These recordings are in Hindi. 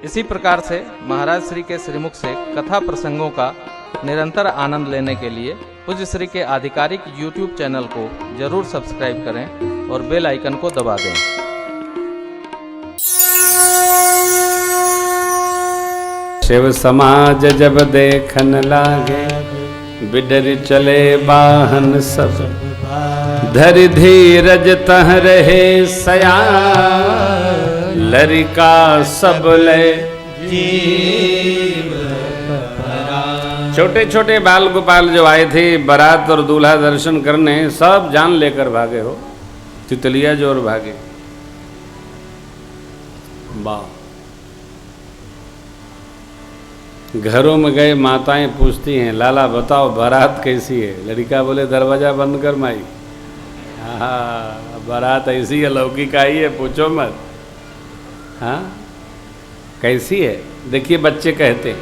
इसी प्रकार से महाराज श्री के श्रीमुख से कथा प्रसंगों का निरंतर आनंद लेने के लिए पूज्य श्री के आधिकारिक YouTube चैनल को जरूर सब्सक्राइब करें और बेल आइकन को दबा दें। शिव समाज जब देखन लागे, बिडर चले बाहन सब, धरि धीरज तह रहे सयान, लरिका सब ले जीव। छोटे छोटे बाल गोपाल जो आए थे बारात और दूल्हा दर्शन करने, सब जान लेकर भागे हो, तितलिया जोर भागे। वाह। घरों में गए माताएं पूछती हैं, लाला बताओ बारात कैसी है? लड़का बोले दरवाजा बंद कर माई। हाँ, बारात ऐसी अलौकिक आई है, पूछो मत। हाँ, कैसी है? देखिए बच्चे कहते,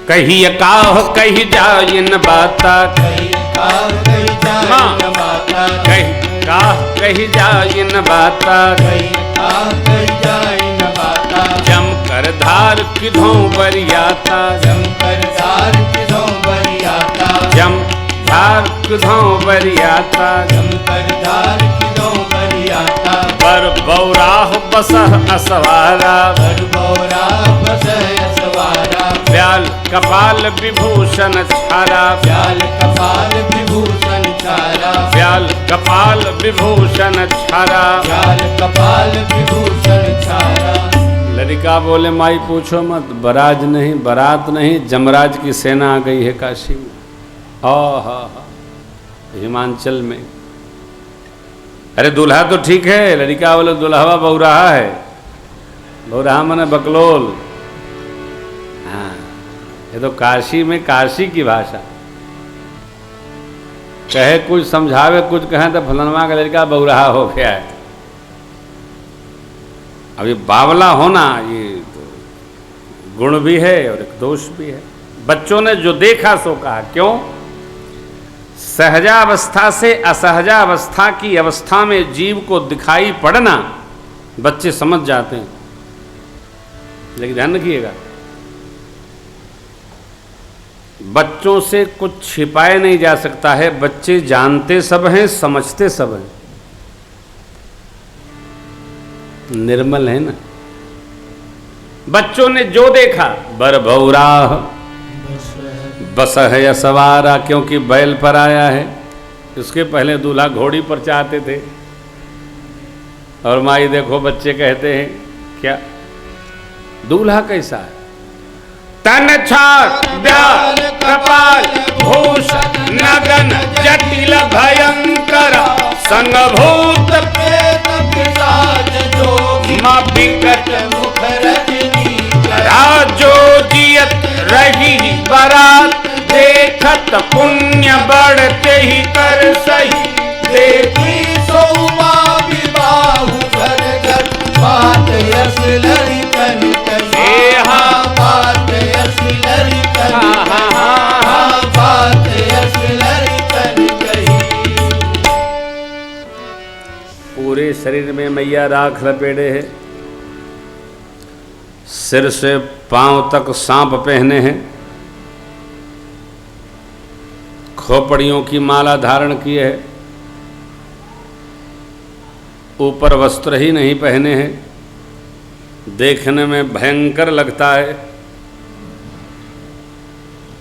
कही काह कही जाइन बाता, कही काह कही जाइन बाता, कही काह कही जाइन बाता, कही काह कही जाइन बाता। जम कर धार किधों बरियाता, जम कर धार किधों बरियाता, जम धार किधों बरियाता, जम कर धार किधों बरियाता। बर बौराह बसह असवारा, बर बौराह बसह असवारा। व्याल कपाल विभूषण छारा, व्याल कपाल विभूषण छारा, व्याल कपाल विभूषण छारा, व्याल कपाल विभूषण छारा। लड़का बोले माई पूछो मत, बराज नहीं बारात नहीं, जमराज की सेना आ गई है काशी में। हा, हिमांचल में। अरे दूल्हा तो ठीक है, लड़का बोले दुल्हवा बौराहा है। बौराहा माने बकलोल। हाँ, ये तो काशी में काशी की भाषा। कहे कुछ समझावे कुछ कहें तो फलनवा का लड़का बौराहा हो गया है। अब ये बावला होना ये तो गुण भी है और एक दोष भी है। बच्चों ने जो देखा सो कहा। क्यों? सहजावस्था से असहजावस्था की अवस्था में जीव को दिखाई पड़ना बच्चे समझ जाते हैं, लेकिन ध्यान रखिएगा बच्चों से कुछ छिपाया नहीं जा सकता है। बच्चे जानते सब हैं, समझते सब हैं, निर्मल है ना। बच्चों ने जो देखा, बर भौराह बस है या सवारा, क्योंकि बैल पर आया है। उसके पहले दूल्हा घोड़ी पर चाहते थे। और माई देखो बच्चे कहते हैं क्या, दूल्हा कैसा है? तन छात ब्याल कपाल भूषण नगन जटिल भयंकर, संगभूत प्रेत पिशाच जोगी, मां विकट मुख रजनी राजो जियत रही बारात, देखत पुण्य बढ़ते ही कर सही, देखी सोमा विबाहु घर घर, बात यस लड़कन कही, बात यस लड़कन, बात यस लड़कन कही। पूरे शरीर में मैया राख लपेटे है, सिर से पांव तक सांप पहने हैं, खोपड़ियों की माला धारण किए है, ऊपर वस्त्र ही नहीं पहने हैं, देखने में भयंकर लगता है।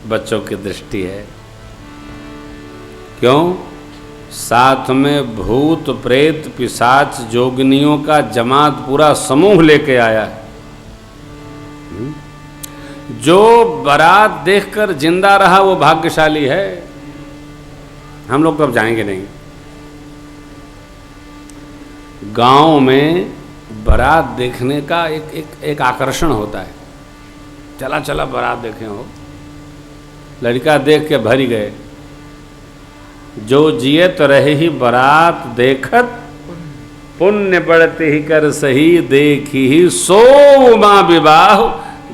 बच्चों की दृष्टि है। क्यों? साथ में भूत प्रेत पिशाच जोगिनियों का जमात पूरा समूह लेके आया है। जो बारात देखकर जिंदा रहा वो भाग्यशाली है। हम लोग तो अब जाएंगे नहीं। गांव में बारात देखने का एक आकर्षण होता है। चला चला बारात देखे हो। लड़का देख के भरी गए। जो जियत रहे ही बारात देखत, पुण्य बढ़ते ही कर सही, देखी ही सो मां विवाह,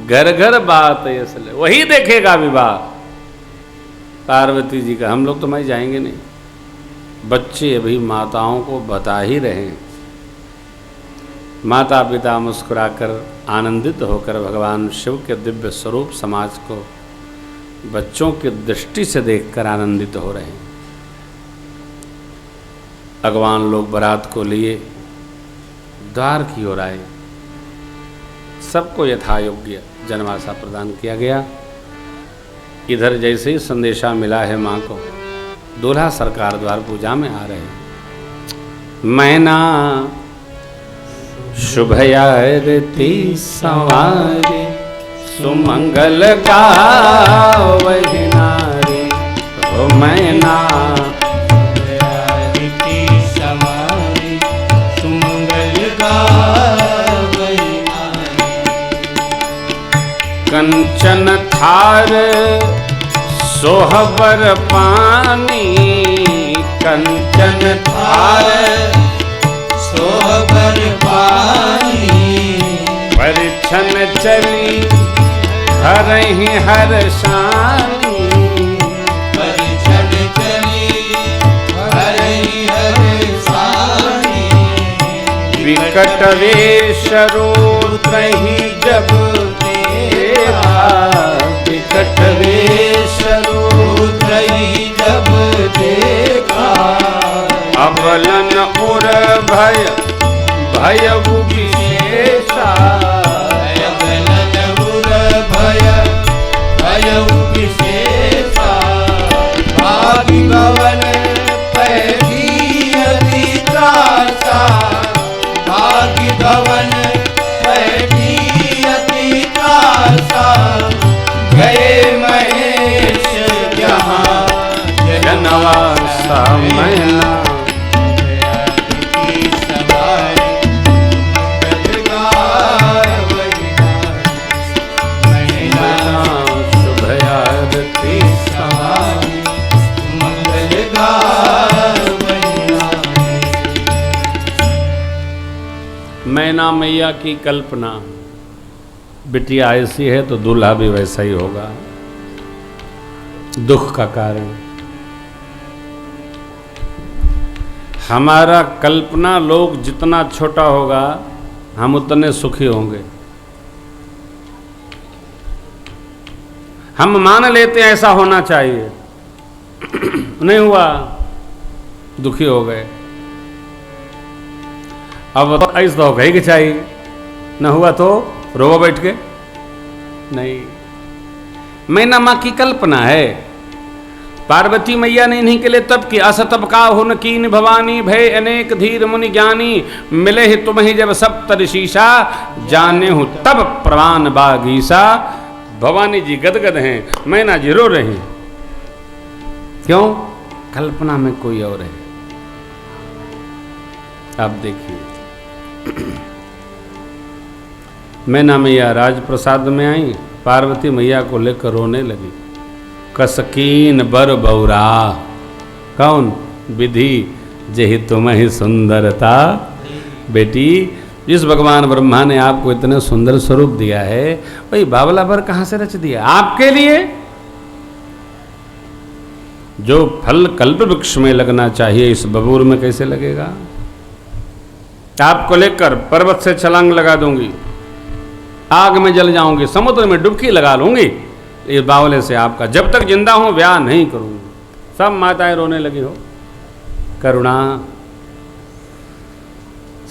घर घर बात यसले। वही देखेगा विवाह पार्वती जी का। हम लोग तो मैं जाएंगे नहीं। बच्चे अभी माताओं को बता ही रहे हैं। माता पिता मुस्कुराकर आनंदित होकर भगवान शिव के दिव्य स्वरूप समाज को बच्चों की दृष्टि से देखकर आनंदित हो रहे हैं। भगवान लोग बारात को लिए द्वार की ओर आए। सबको यथायोग्य जनवासा प्रदान किया गया। इधर जैसे ही संदेशा मिला है माँ को, दूल्हा सरकार द्वार पूजा में आ रहे हैं। मैना शुभयारती सवारी सुमंगल गावहि नारी। हो मैना शुभयारती सवारी सुमंगल गावहि नारी। कंचन थार सोहबर पानी। कंचन थार सोहबर पानी। परिछन चली हरहि हर्षानी। परिछन चली हरहि हर्षानी। विकट वेश रुद्रहि जब देखा। विकट वेश रुद्रहि जब देखा। अबलन उर भय भयउ विशेषा। अबलन उर भय भयउ विशेषा। भागी भवन पैठी अति त्रासा। भागी भवन पैठी अति त्रासा। गए महेश जहाँ जनवासा मैना। मैना मैया की कल्पना, बिटिया ऐसी है तो दूल्हा भी वैसा ही होगा। दुख का कारण हमारा कल्पना लोग जितना छोटा होगा हम उतने सुखी होंगे। हम मान लेते हैं ऐसा होना चाहिए, नहीं हुआ, दुखी हो गए। अब ऐसा तो कहीं कि चाहिए, न हुआ तो रोवा बैठ के। नहीं, मैना माँ की कल्पना है। पार्वती मैया ने इन्हीं के लिए तब की। असतब का हुन कीन भवानी भय अनेक धीर मुनि ज्ञानी। मिले ही तुम ही जब सप्तऋषिषा जाने हूँ तब प्रवान बागीसा। भवानी जी गदगद हैं, मैना जी रो रहे हैं। क्यों? कल्पना में कोई और है। आप देखिए, मैना मैया राजप्रसाद में आई, पार्वती मैया को लेकर रोने लगी। कसकीन बर बौरा। कौन? विधि जही तुम ही सुंदरता। बेटी, जिस भगवान ब्रह्मा ने आपको इतने सुंदर स्वरूप दिया है, वही बावला बर कहाँ से रच दिया आपके लिए? जो फल कल्प वृक्ष में लगना चाहिए इस बबूर में कैसे लगेगा? आपको लेकर पर्वत से छलांग लगा दूंगी, आग में जल जाऊंगी, समुद्र में डुबकी लगा लूंगी, इस बावले से आपका जब तक जिंदा हूं ब्याह नहीं करूंगी। सब माताएं रोने लगी हो। करुणा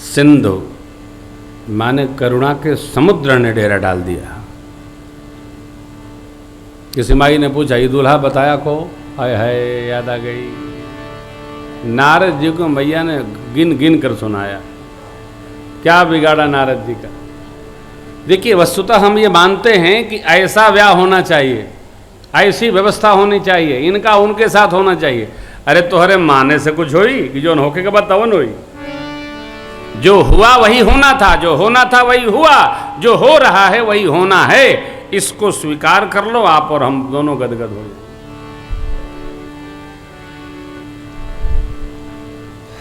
सिंधु माने करुणा के समुद्र ने डेरा डाल दिया। किसी माई ने पूछा, ये दूल्हा बताया को? हाय हाय, याद आ गई। नारद जी को मैया ने गिन गिन कर सुनाया। क्या बिगाड़ा नारद जी का? देखिए, वस्तुतः हम ये मानते हैं कि ऐसा ब्याह होना चाहिए, ऐसी व्यवस्था होनी चाहिए, इनका उनके साथ होना चाहिए। अरे तोहरे माने से कुछ होई कि जो होके के बाद तवन होई? जो हुआ वही होना था, जो होना था वही हुआ, जो हो रहा है वही होना है। इसको स्वीकार कर लो आप और हम दोनों गदगद हो।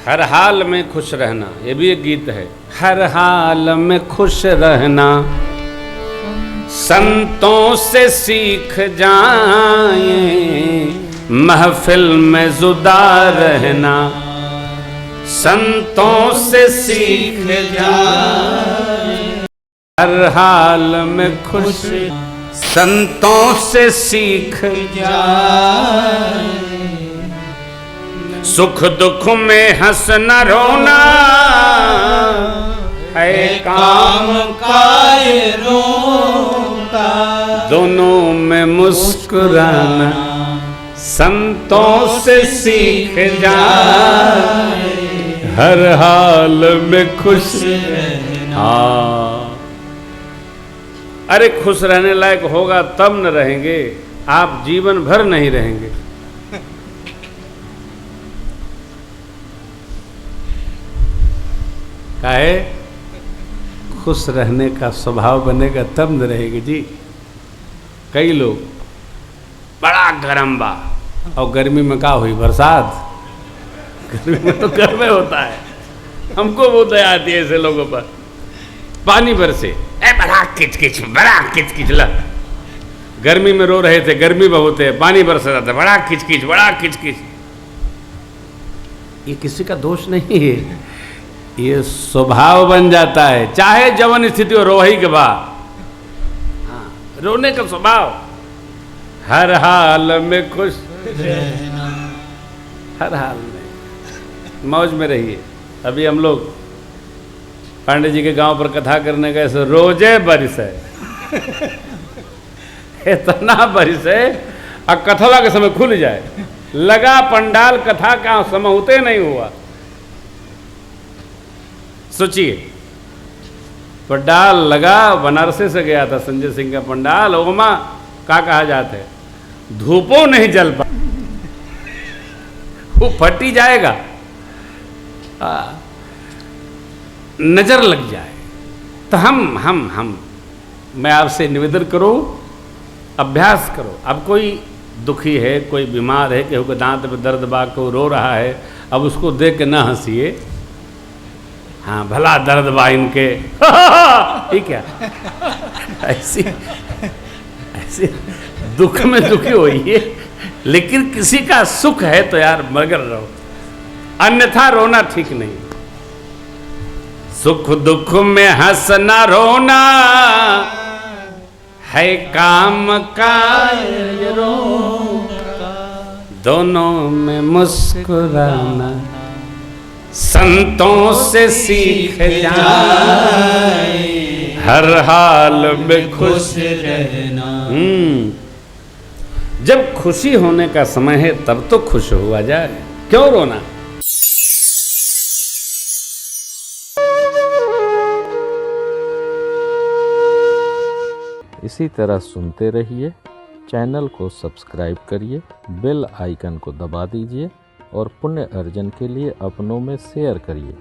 हर हाल में खुश रहना, ये भी एक गीत है। हर हाल में खुश रहना संतों से सीख जाएं, महफिल में जुदा रहना संतों से सीख जाए, हर हाल में खुश संतों से सीख जाए, सुख दुख में हंसना रोना है काम कायरों का, दोनों में मुस्कुराना संतों से सीख जाए, हर हाल में खुश हाँ। अरे खुश रहने लायक होगा तब न रहेंगे, आप जीवन भर नहीं रहेंगे। काहे खुश रहने का स्वभाव बनेगा तब न रहेंगे जी। कई लोग बड़ा गरम बा और गर्मी में का हुई बरसात, गर्मी में तो घर में होता है। हमको बहुत दया आती है ऐसे लोगों पर। पानी बरसे बड़ा किचकिच बड़ा किचकिच ला, गर्मी में रो रहे थे गर्मी बहुत है, पानी बरस रहा था बड़ा किचकिच बड़ा किचकिच। ये किसी का दोष नहीं है, ये स्वभाव बन जाता है। चाहे जवन स्थिति हो रो ही के बाद, हाँ, रोने का स्वभाव। हर हाल में खुश रहना, हर हाल में मौज में रहिए। अभी हम लोग पांडे जी के गांव पर कथा करने गए, सो रोजे बारिश है इतना बारिश है, और कथवा के समय खुल जाए, लगा पंडाल कथा का समाहूते नहीं हुआ। सोचिए पंडाल लगा, बनारसे से गया था संजय सिंह का पंडाल, ओमा का कहा जाता है धूपों नहीं जल पा, वो फटी जाएगा, नजर लग जाए। तो हम मैं आपसे निवेदन करूं, अभ्यास करो। अब कोई दुखी है, कोई बीमार है, केहू के दांत में दर्द बा, कोई रो रहा है, अब उसको देख के ना हंसिए। हाँ भला दर्द बा इनके ठीक है, ऐसी दुख में दुखी होइए, लेकिन किसी का सुख है तो यार मगन रहो, अन्यथा रोना ठीक नहीं। सुख दुख में हंसना रोना है काम कायरों का, दोनों में मुस्कुराना संतों से सीख जाए, हर हाल में खुश रहना। जब खुशी होने का समय है तब तो खुश हुआ जाए, क्यों रोना। इसी तरह सुनते रहिए, चैनल को सब्सक्राइब करिए, बेल आइकन को दबा दीजिए और पुण्य अर्जन के लिए अपनों में शेयर करिए।